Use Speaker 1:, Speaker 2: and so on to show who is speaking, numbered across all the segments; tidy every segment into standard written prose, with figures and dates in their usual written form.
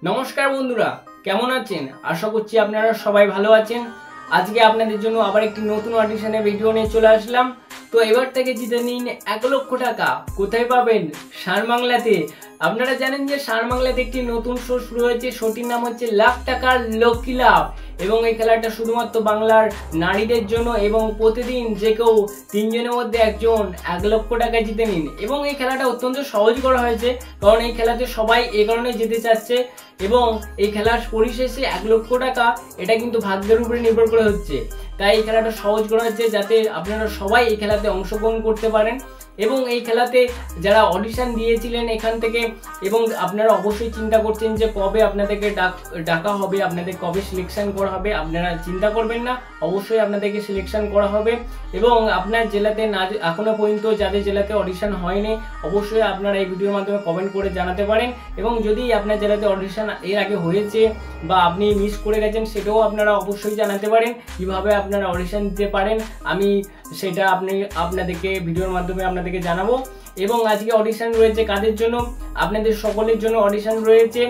Speaker 1: নমস্কার বন্ধুরা, কেমন আছেন? আশা করছি আপনারা সবাই ভালো আছেন। আজকে আপনাদের জন্য আবার একটি নতুন অডিশনের ভিডিও নিয়ে চলে আসলাম। তো এবার থেকে জিতে নিন 1 লক্ষ টাকা। কোথায় পাবেন? সার বাংলাতে। আপনারা জানেন যে সার বাংলাতে একটি নতুন শো শুরু হয়েছে। শোটির নাম হচ্ছে লাখ টাকার লক্ষ্মী লাভ এবং এই খেলাটা শুধুমাত্র বাংলার নারীদের জন্য এবং প্রতিদিন যে কেউ 3 জনের মধ্যে একজন 1 লক্ষ টাকা জিতে নিন। এবং এই খেলাটা অত্যন্ত সহজ করা হয়েছে, কারণ এই খেলাতে সবাই এই কারণে যেতে চাচ্ছে এবং এই খেলার পরিশেষে 1 লক্ষ টাকা এটা কিন্তু ভাগ্যের উপরে নির্ভর করে হচ্ছে। তাই এই খেলাটা সহজ করা হচ্ছে যাতে আপনারা সবাই এই খেলাতে অংশগ্রহণ করতে পারেন। এবং এই খেলাতে যারা অডিশন দিয়েছিলেন এখান থেকে, এবং আপনারা অবশ্যই চিন্তা করছেন যে কবে আপনাদেরকে ডাকা হবে, আপনাদের কবে সিলেকশন করা হবে, আপনারা চিন্তা করবেন না, অবশ্যই আপনাদেরকে সিলেকশন করা হবে। এবং আপনার জেলাতে না এখনো পর্যন্ত যাদের জেলাতে অডিশন হয়নি, অবশ্যই আপনারা এই ভিডিওর মাধ্যমে কমেন্ট করে জানাতে পারেন। এবং যদি আপনার জেলাতে অডিশন এর আগে হয়েছে বা আপনি মিস করে গেছেন, সেটাও আপনারা অবশ্যই জানাতে পারেন। কিভাবে আপনারা অডিশন দিতে পারেন আমি সেটা আপনাদেরকে ভিডিওর মাধ্যমে আপনাদেরকে জানাবো। এবং আজকে অডিশন রয়েছে কাদের জন্য? আপনাদের সকলের জন্য অডিশন রয়েছে।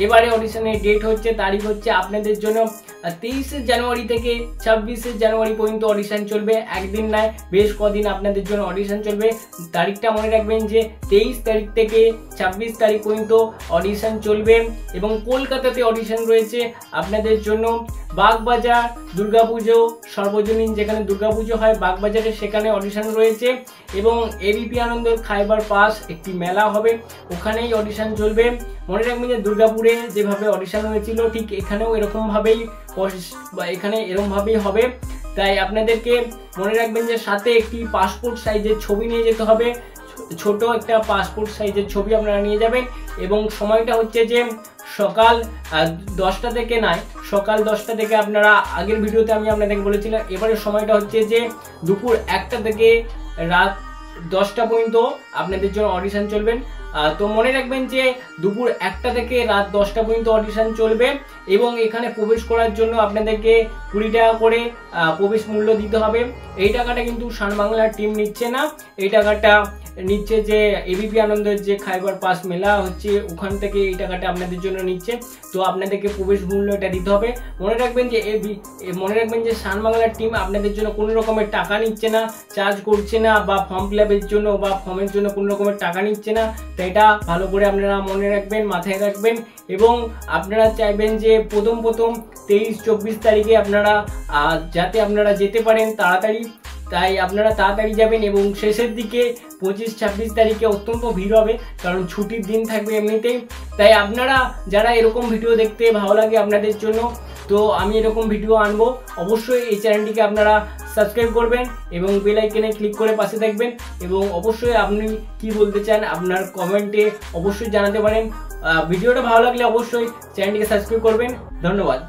Speaker 1: এবারে অডিশনের ডেট হচ্ছে, তারিখ হচ্ছে আপনাদের জন্য 23 জানুয়ারি থেকে 26 জানুয়ারি পর্যন্ত অডিশন চলবে। একদিন নয়, বেশ কদিন আপনাদের জন্য অডিশন চলবে। তারিখটা মনে রাখবেন যে 23 তারিখ থেকে 26 তারিখ পর্যন্ত অডিশন চলবে। এবং কলকাতাতে অডিশন রয়েছে আপনাদের জন্য বাগবাজার, দুর্গাপুজো, সর্বজনীন যেখানে দুর্গাপুজো হয় বাগবাজারে, সেখানে অডিশন রয়েছে। এবং এবিপি আনন্দের খাইবার পাস একটি মেলা হবে, ওখানেই অডিশন চলবে। মনে রাখবেন যে দুর্গাপুরে যেভাবে অডিশন হয়েছিল ঠিক এখানেও এরকমভাবেই হবে। তাই আপনাদেরকে মনে রাখবেন যে সাথে একটি পাসপোর্ট সাইজের ছবি নিয়ে যেতে হবে। ছোট একটা পাসপোর্ট সাইজের ছবি আপনারা নিয়ে যাবেন। এবং সময়টা হচ্ছে যে সকাল 10টা থেকে নয়, সকাল 10টা থেকে আপনারা আগের ভিডিওতে আমি আপনাদেরকে বলেছিলাম। এবারে সময়টা হচ্ছে যে দুপুর 1টা থেকে রাত 10টা পর্যন্ত আপনাদের জন্য অডিশন চলবেন। তো মনে রাখবেন যে দুপুর 1টা থেকে রাত 10টা পর্যন্ত অডিশন চলবে। এবং এখানে প্রবেশ করার জন্য আপনাদেরকে 20 টাকা করে প্রবেশ মূল্য দিতে হবে। এই টাকাটা কিন্তু সান বাংলার টিম নিচ্ছে না, এই টাকাটা নিচ্ছে যে এবিপি আনন্দের যে খাইবার পাস মেলা হচ্ছে ওখান থেকে এই টাকাটা আপনাদের জন্য নিচ্ছে। তো আপনাদেরকে প্রবেশ মূল্য এটা দিতে হবে। মনে রাখবেন যে সান বাংলার টিম আপনাদের জন্য কোনো রকমের টাকা নিচ্ছে না, চার্জ করছে না, বা ফর্ম ফিলআপের জন্য বা ফর্মের জন্য কোনো রকমের টাকা নিচ্ছে না। তো এটা ভালো করে আপনারা মনে রাখবেন, মাথায় রাখবেন। এবং আপনারা চাইবেন যে প্রথম 23-24 তারিখে আপনারা যাতে আপনারা যেতে পারেন তাড়াতাড়ি, তাই আপনারা তাড়াতাড়ি যাবেন। এবং শেষের দিকে 25-26 তারিখে অত্যন্ত ভিড় হবে, কারণ ছুটির দিন থাকবে এমনিতেই। তাই আপনারা যারা এরকম ভিডিও দেখতে ভালো লাগে আপনাদের জন্য, তো আমি এরকম ভিডিও আনবো, অবশ্যই এই চ্যানেলটিকে আপনারা সাবস্ক্রাইব করবেন এবং বেল আইকনে ক্লিক করে পাশে থাকবেন। এবং অবশ্যই আপনি কি বলতে চান আপনার কমেন্টে অবশ্যই জানাতে পারেন। ভিডিওটা ভালো লাগলে অবশ্যই চ্যানেলটিকে সাবস্ক্রাইব করবেন। ধন্যবাদ।